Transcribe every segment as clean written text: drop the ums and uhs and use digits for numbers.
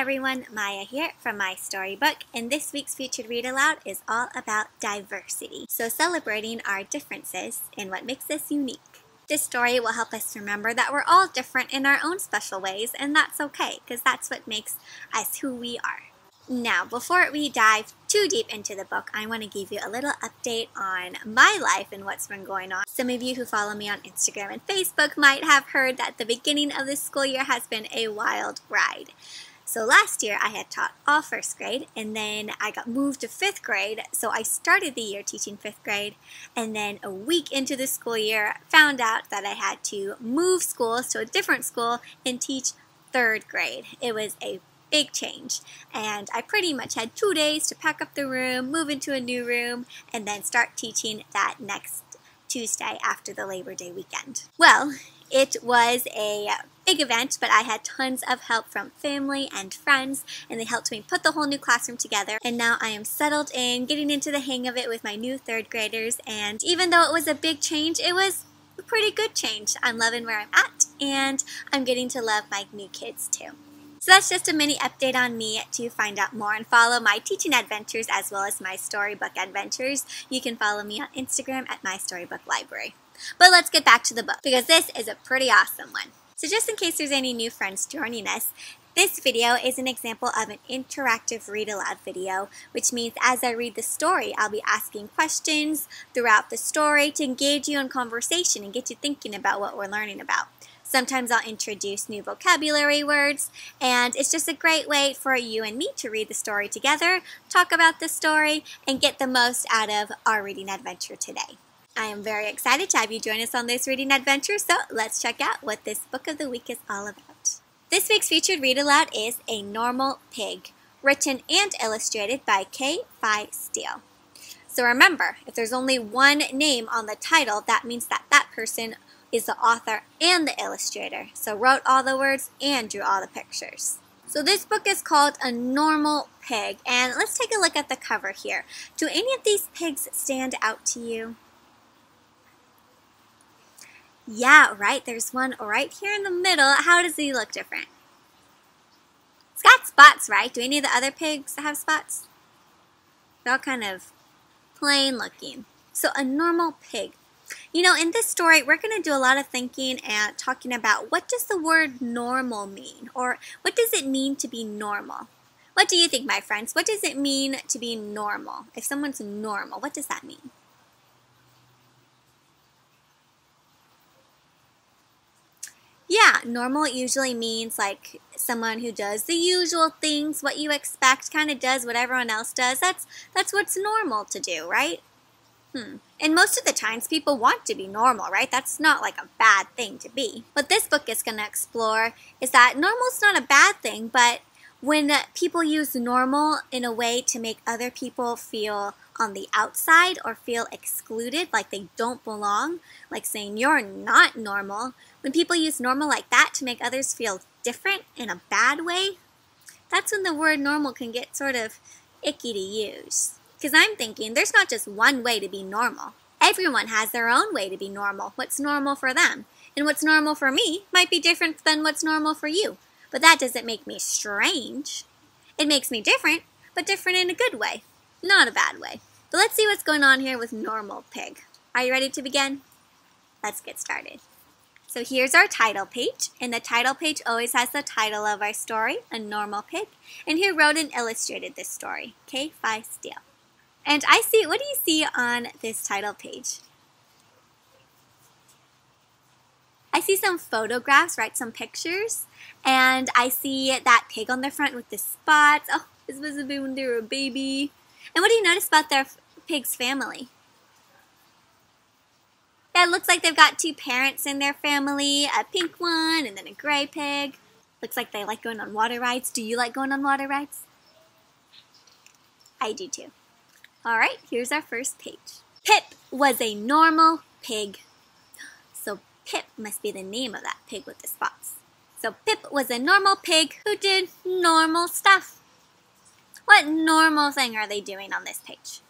everyone, Maya here from MaiStoryBook, and this week's featured read aloud is all about diversity. So celebrating our differences and what makes us unique. This story will help us remember that we're all different in our own special ways, and that's okay, because that's what makes us who we are. Now, before we dive too deep into the book, I want to give you a little update on my life and what's been going on. Some of you who follow me on Instagram and Facebook might have heard that the beginning of the school year has been a wild ride. So last year I had taught all first grade, and then I got moved to fifth grade, so I started the year teaching fifth grade, and then a week into the school year found out that I had to move schools to a different school and teach third grade. It was a big change, and I pretty much had 2 days to pack up the room, move into a new room, and then start teaching that next Tuesday after the Labor Day weekend. Well, it was a big event, but I had tons of help from family and friends, and they helped me put the whole new classroom together, and now I am settled in, getting into the hang of it with my new third graders, and even though it was a big change, it was a pretty good change. I'm loving where I'm at, and I'm getting to love my new kids too. So that's just a mini update on me. To find out more and follow my teaching adventures as well as my storybook adventures, you can follow me on Instagram at MaiStoryBook Library. But let's get back to the book, because this is a pretty awesome one. So just in case there's any new friends joining us, this video is an example of an interactive read aloud video, which means as I read the story, I'll be asking questions throughout the story to engage you in conversation and get you thinking about what we're learning about. Sometimes I'll introduce new vocabulary words, and it's just a great way for you and me to read the story together, talk about the story, and get the most out of our reading adventure today. I am very excited to have you join us on this reading adventure, so let's check out what this book of the week is all about. This week's featured read aloud is A Normal Pig, written and illustrated by K-Fai Steele. So remember, if there's only one name on the title, that means that that person is the author and the illustrator, so wrote all the words and drew all the pictures. So this book is called A Normal Pig, and let's take a look at the cover here. Do any of these pigs stand out to you? Yeah, right, there's one right here in the middle. How does he look different? It's got spots, right? Do any of the other pigs have spots? They're all kind of plain looking. So a normal pig. You know, in this story, we're going to do a lot of thinking and talking about what does the word normal mean? Or what does it mean to be normal? What do you think, my friends? What does it mean to be normal? If someone's normal, what does that mean? Yeah, normal usually means like someone who does the usual things, what you expect, kind of does what everyone else does. That's what's normal to do, right? And most of the times people want to be normal, right? That's not like a bad thing to be. What this book is going to explore is that normal's not a bad thing, but when people use normal in a way to make other people feel on the outside or feel excluded, like they don't belong, like saying you're not normal, when people use normal like that to make others feel different in a bad way, that's when the word normal can get sort of icky to use. Because I'm thinking there's not just one way to be normal. Everyone has their own way to be normal, what's normal for them. And what's normal for me might be different than what's normal for you. But that doesn't make me strange. It makes me different, but different in a good way, not a bad way. But let's see what's going on here with Normal Pig. Are you ready to begin? Let's get started. So here's our title page, and the title page always has the title of our story, A Normal Pig, and who wrote and illustrated this story? K-Fai Steele. And I see, what do you see on this title page? I see some photographs, right, some pictures, and I see that pig on the front with the spots. Oh, this must have been when they were a baby. And what do you notice about their pig's family? Yeah, it looks like they've got two parents in their family, a pink one and then a gray pig. Looks like they like going on water rides. Do you like going on water rides? I do too. All right, here's our first page. Pip was a normal pig. So Pip must be the name of that pig with the spots. So Pip was a normal pig who did normal stuff. What normal thing are they doing on this page?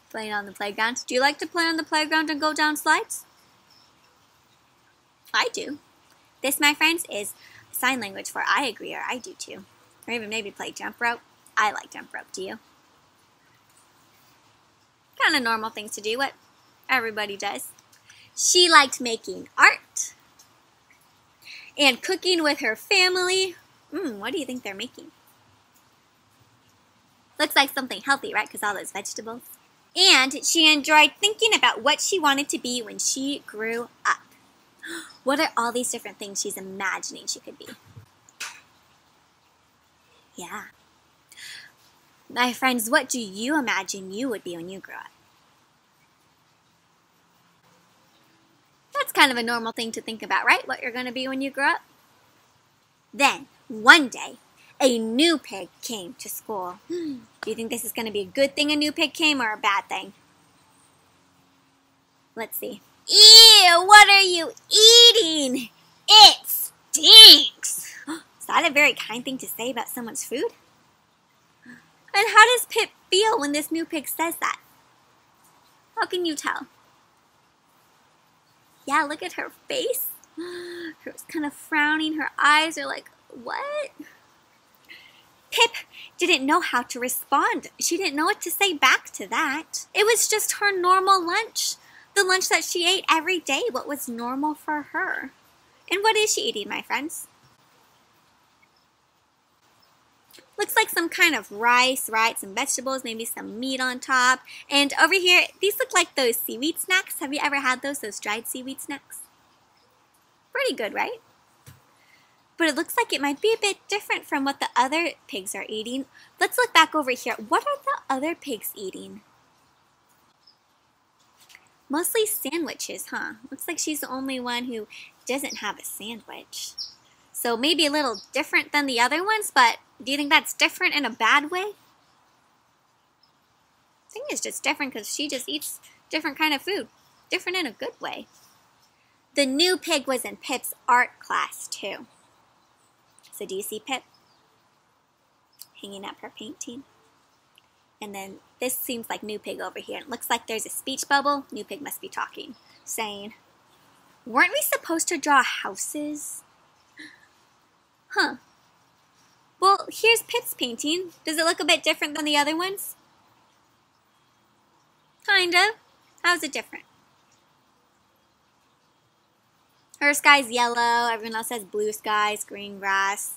Playing on the playground. Do you like to play on the playground and go down slides? I do. This, my friends, is sign language for I agree or I do too. Or even maybe play jump rope. I like jump rope, do you? Kind of normal things to do, what everybody does. She liked making art and cooking with her family. What do you think they're making? Looks like something healthy, right? Because all those vegetables. And she enjoyed thinking about what she wanted to be when she grew up. What are all these different things she's imagining she could be? Yeah. My friends, what do you imagine you would be when you grow up? That's kind of a normal thing to think about, right? What you're going to be when you grow up. Then, one day, a new pig came to school. Do you think this is going to be a good thing a new pig came or a bad thing? Let's see. Ew, what are you eating? It stinks. Is that a very kind thing to say about someone's food? And how does Pip feel when this new pig says that? How can you tell? Yeah, look at her face. She's kind of frowning. Her eyes are like, what? Pip didn't know how to respond. She didn't know what to say back to that. It was just her normal lunch. The lunch that she ate every day, what was normal for her. And what is she eating, my friends? Looks like some kind of rice, right? Some vegetables, maybe some meat on top. And over here, these look like those seaweed snacks. Have you ever had those dried seaweed snacks? Pretty good, right? But it looks like it might be a bit different from what the other pigs are eating. Let's look back over here. What are the other pigs eating? Mostly sandwiches, huh? Looks like she's the only one who doesn't have a sandwich. So maybe a little different than the other ones, but do you think that's different in a bad way? I think it's just different because she just eats different kind of food. Different in a good way. The new pig was in Pip's art class too. So do you see Pip hanging up her painting? And then this seems like new pig over here. It looks like there's a speech bubble. New pig must be talking, saying, "Weren't we supposed to draw houses?" Huh. Well, here's Pip's painting. Does it look a bit different than the other ones? Kind of. How's it different? Her sky's yellow. Everyone else has blue skies, green grass.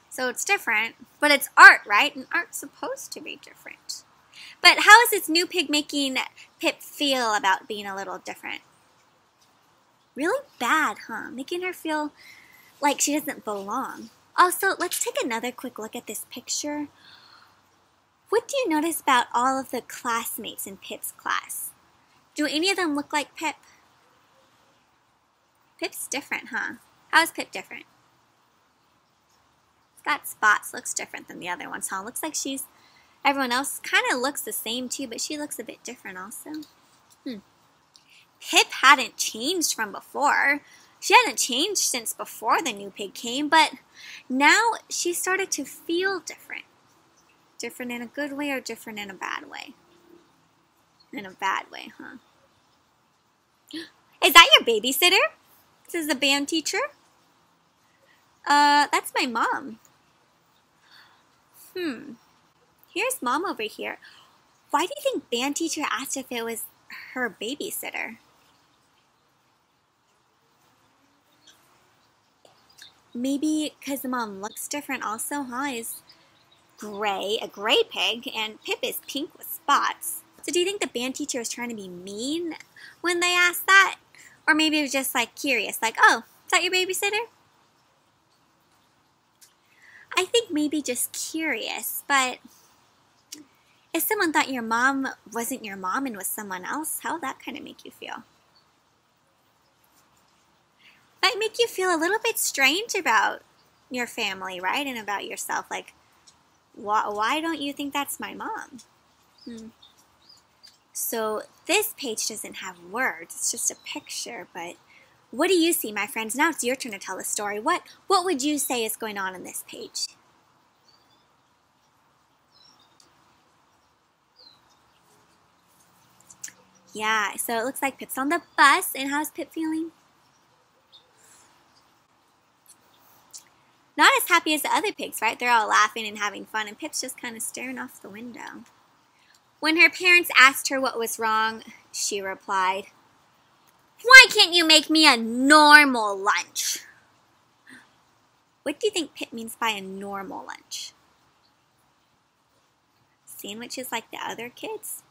So it's different. But it's art, right? And art's supposed to be different. But how is this new pig making Pip feel about being a little different? Really bad, huh? Making her feel like she doesn't belong. Also, let's take another quick look at this picture. What do you notice about all of the classmates in Pip's class? Do any of them look like Pip? Pip's different, huh? How is Pip different? It's got spots. Looks different than the other ones, huh? Looks like everyone else kind of looks the same too, but she looks a bit different also. Pip hadn't changed from before. She hadn't changed since before the new pig came, but now she started to feel different. Different in a good way or different in a bad way? In a bad way, huh? Is that your babysitter? This is the band teacher? That's my mom. Here's mom over here. Why do you think band teacher asked if it was her babysitter? Maybe because the mom looks different also, huh? Is gray, a gray pig, and Pip is pink with spots. So do you think the band teacher was trying to be mean when they asked that? Or maybe it was just like curious, like, oh, is that your babysitter? I think maybe just curious, but if someone thought your mom wasn't your mom and was someone else, how would that kind of make you feel? Might make you feel a little bit strange about your family, right? And about yourself. Like, why don't you think that's my mom? So this page doesn't have words. It's just a picture. But what do you see, my friends? Now it's your turn to tell a story. What would you say is going on in this page? Yeah, so it looks like Pip's on the bus. And how's Pip feeling? Not as happy as the other pigs, right? They're all laughing and having fun, and Pip's just kind of staring off the window. When her parents asked her what was wrong, she replied, "Why can't you make me a normal lunch?" What do you think Pip means by a normal lunch? Sandwiches like the other kids?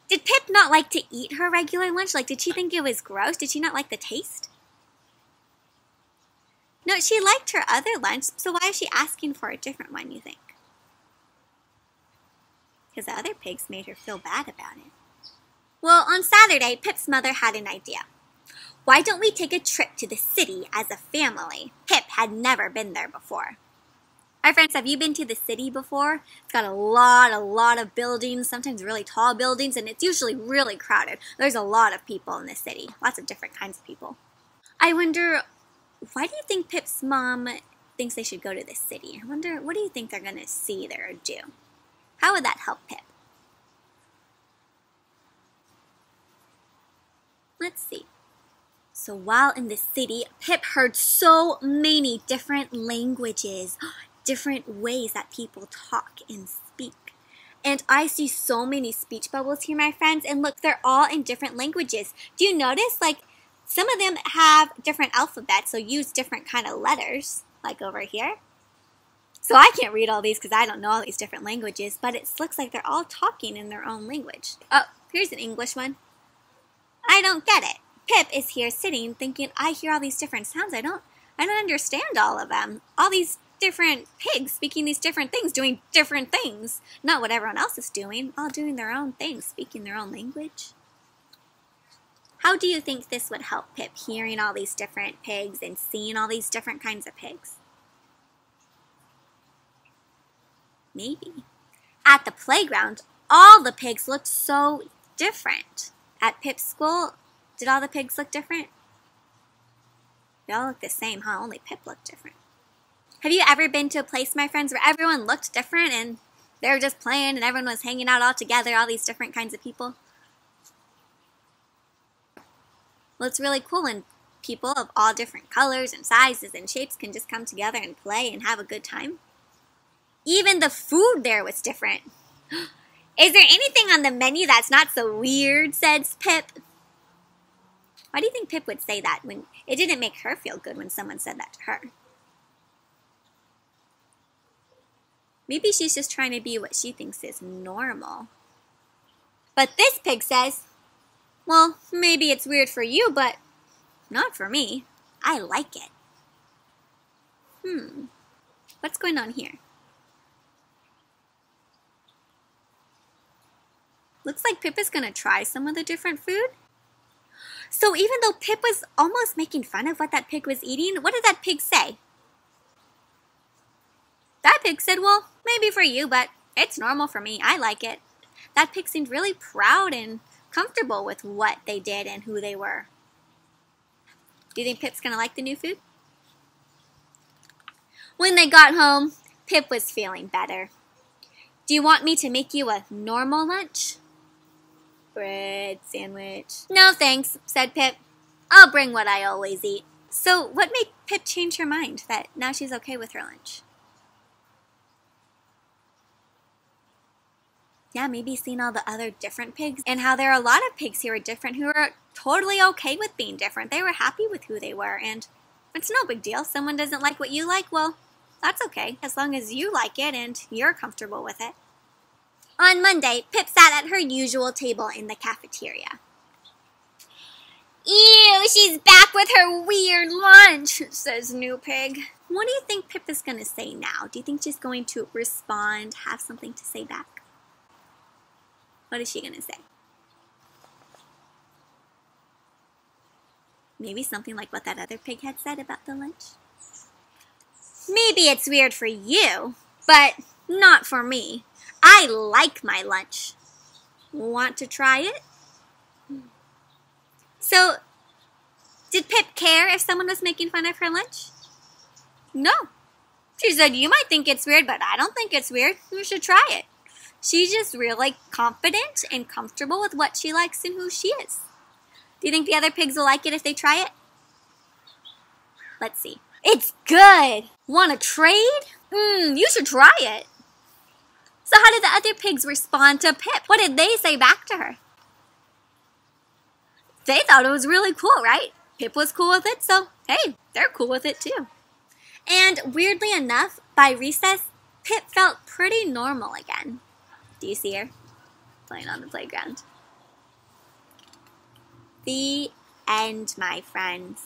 Did Pip not like to eat her regular lunch? Like, did she think it was gross? Did she not like the taste? No, she liked her other lunch, so why is she asking for a different one, you think? Because the other pigs made her feel bad about it. Well, on Saturday, Pip's mother had an idea. Why don't we take a trip to the city as a family? Pip had never been there before. Our friends, have you been to the city before? It's got a lot of buildings, sometimes really tall buildings, and it's usually really crowded. There's a lot of people in the city, lots of different kinds of people. I wonder, why do you think Pip's mom thinks they should go to the city? I wonder, what do you think they're going to see there or do? How would that help Pip? Let's see. So while in the city, Pip heard so many different languages, different ways that people talk and speak. And I see so many speech bubbles here, my friends, and look, they're all in different languages. Do you notice, like, some of them have different alphabets, so use different kind of letters, like over here. So I can't read all these because I don't know all these different languages, but it looks like they're all talking in their own language. Oh, here's an English one. I don't get it. Pip is here sitting thinking, I hear all these different sounds. I don't understand all of them. All these different pigs speaking these different things, doing different things. Not what everyone else is doing, all doing their own things, speaking their own language. How do you think this would help Pip, hearing all these different pigs and seeing all these different kinds of pigs? Maybe. At the playground, all the pigs looked so different. At Pip's school, did all the pigs look different? They all look the same, huh? Only Pip looked different. Have you ever been to a place, my friends, where everyone looked different and they were just playing and everyone was hanging out all together, all these different kinds of people? Well, it's really cool when people of all different colors and sizes and shapes can just come together and play and have a good time. Even the food there was different. Is there anything on the menu that's not so weird, says Pip? Why do you think Pip would say that when it didn't make her feel good when someone said that to her? Maybe she's just trying to be what she thinks is normal. But this pig says, well, maybe it's weird for you, but not for me. I like it. What's going on here? Looks like Pip is going to try some of the different food. So even though Pip was almost making fun of what that pig was eating, what did that pig say? That pig said, well, maybe for you, but it's normal for me. I like it. That pig seemed really proud and comfortable with what they did and who they were. Do you think Pip's going to like the new food? When they got home, Pip was feeling better. Do you want me to make you a normal lunch? Bread, sandwich. No thanks, said Pip. I'll bring what I always eat. So what made Pip change her mind that now she's okay with her lunch? Yeah, maybe seeing all the other different pigs and how there are a lot of pigs who are different who are totally okay with being different. They were happy with who they were, and it's no big deal. Someone doesn't like what you like, well, that's okay, as long as you like it and you're comfortable with it. On Monday, Pip sat at her usual table in the cafeteria. Ew, she's back with her weird lunch, says New Pig. What do you think Pip is going to say now? Do you think she's going to respond, have something to say back? What is she going to say? Maybe something like what that other pig had said about the lunch? Maybe it's weird for you, but not for me. I like my lunch. Want to try it? So, did Pip care if someone was making fun of her lunch? No. She said, you might think it's weird, but I don't think it's weird. You should try it. She's just really confident and comfortable with what she likes and who she is. Do you think the other pigs will like it if they try it? Let's see. It's good. Want to trade? You should try it. So how did the other pigs respond to Pip? What did they say back to her? They thought it was really cool, right? Pip was cool with it, so hey, they're cool with it too. And weirdly enough, by recess, Pip felt pretty normal again. Do you see her? Playing on the playground. The end, my friends.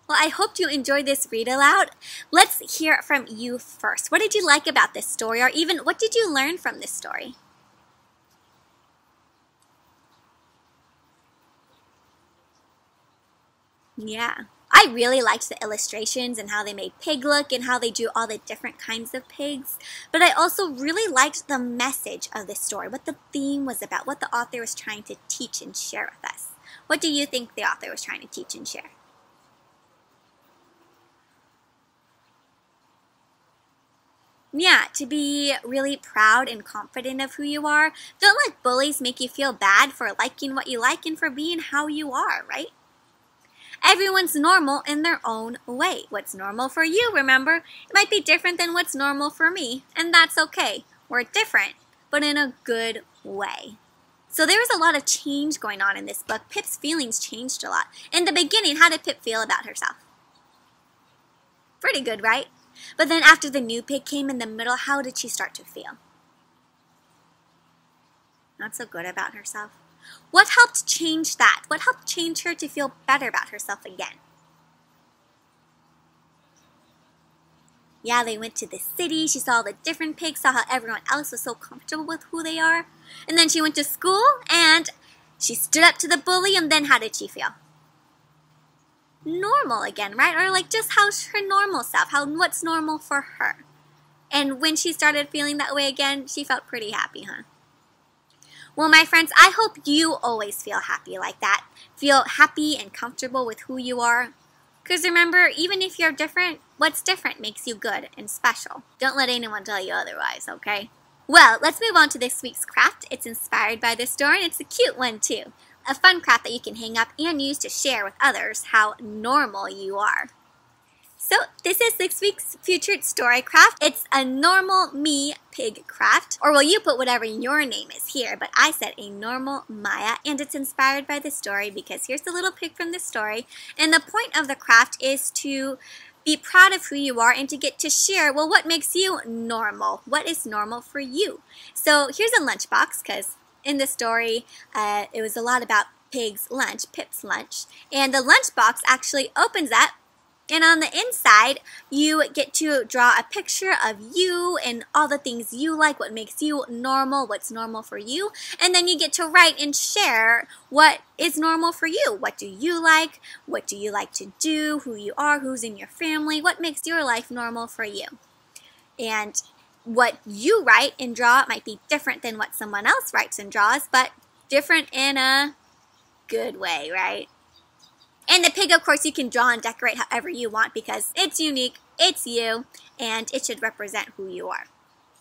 Well, I hope you enjoyed this read aloud. Let's hear it from you first. What did you like about this story, or even what did you learn from this story? Yeah. I really liked the illustrations and how they made pig look and how they drew all the different kinds of pigs. But I also really liked the message of this story, what the theme was about, what the author was trying to teach and share with us. What do you think the author was trying to teach and share? Yeah, to be really proud and confident of who you are. Don't let bullies make you feel bad for liking what you like and for being how you are, right? Everyone's normal in their own way. What's normal for you, remember, it might be different than what's normal for me, and that's okay. We're different, but in a good way. So there was a lot of change going on in this book. Pip's feelings changed a lot. In the beginning, how did Pip feel about herself? Pretty good, right? But then after the new pig came in the middle, how did she start to feel? Not so good about herself. What helped change that? What helped change her to feel better about herself again? Yeah, they went to the city. She saw the different pigs, saw how everyone else was so comfortable with who they are. And then she went to school and she stood up to the bully, and then how did she feel? Normal again, right? Or like just how's her normal self, what's normal for her. And when she started feeling that way again, she felt pretty happy, huh? Well, my friends, I hope you always feel happy like that. Feel happy and comfortable with who you are. Because remember, even if you're different, what's different makes you good and special. Don't let anyone tell you otherwise, okay? Well, let's move on to this week's craft. It's inspired by this story, and it's a cute one too. A fun craft that you can hang up and use to share with others how normal you are. So this is this week's featured story craft. It's a normal me pig craft, or well, you put whatever your name is here, but I said a normal Maya, and it's inspired by the story because here's the little pig from the story, and the point of the craft is to be proud of who you are and to get to share, well, what makes you normal? What is normal for you? So here's a lunchbox, because in the story, it was a lot about Pig's lunch, Pip's lunch, and the lunchbox actually opens up, and on the inside, you get to draw a picture of you and all the things you like, what makes you normal, what's normal for you, and then you get to write and share what is normal for you. What do you like? What do you like to do? Who you are? Who's in your family? What makes your life normal for you? And what you write and draw might be different than what someone else writes and draws, but different in a good way, right? And the pig, of course, you can draw and decorate however you want because it's unique, it's you, and it should represent who you are.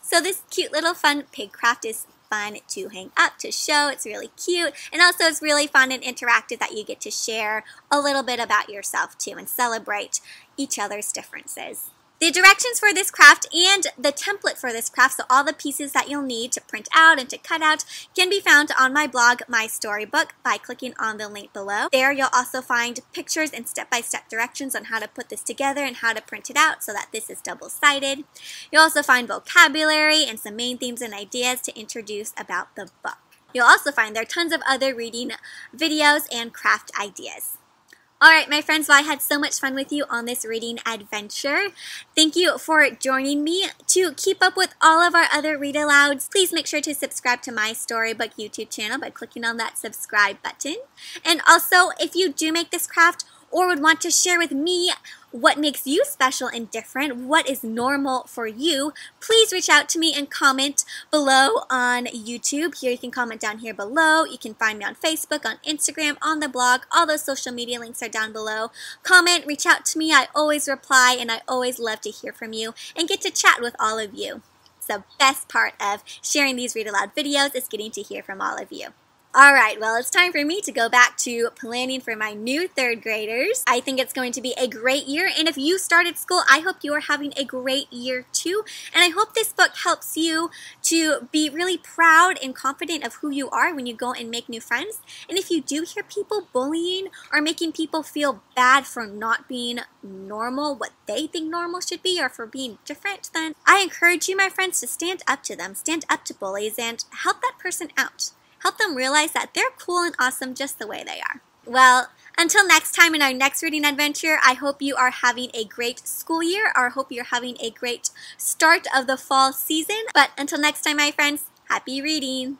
So this cute little fun pig craft is fun to hang up, to show. It's really cute, and also it's really fun and interactive that you get to share a little bit about yourself too and celebrate each other's differences. The directions for this craft and the template for this craft, so all the pieces that you'll need to print out and to cut out, can be found on my blog, MaiStoryBook, by clicking on the link below. There you'll also find pictures and step-by-step directions on how to put this together and how to print it out so that this is double-sided. You'll also find vocabulary and some main themes and ideas to introduce about the book. You'll also find there are tons of other reading videos and craft ideas. Alright, my friends, well, I had so much fun with you on this reading adventure. Thank you for joining me. To keep up with all of our other read-alouds, please make sure to subscribe to my Storybook YouTube channel by clicking on that subscribe button. And also, if you do make this craft or would want to share with me what makes you special and different, what is normal for you, please reach out to me and comment below on YouTube. Here you can comment down here below. You can find me on Facebook, on Instagram, on the blog. All those social media links are down below. Comment, reach out to me. I always reply, and I always love to hear from you and get to chat with all of you. It's the best part of sharing these read aloud videos is getting to hear from all of you. Alright, well, it's time for me to go back to planning for my new third graders. I think it's going to be a great year, and if you started school, I hope you are having a great year too. And I hope this book helps you to be really proud and confident of who you are when you go and make new friends. And if you do hear people bullying or making people feel bad for not being normal, what they think normal should be, or for being different, then I encourage you, my friends, to stand up to them, stand up to bullies, and help that person out. Help them realize that they're cool and awesome just the way they are. Well, until next time in our next reading adventure, I hope you are having a great school year, or I hope you're having a great start of the fall season. But until next time, my friends, happy reading!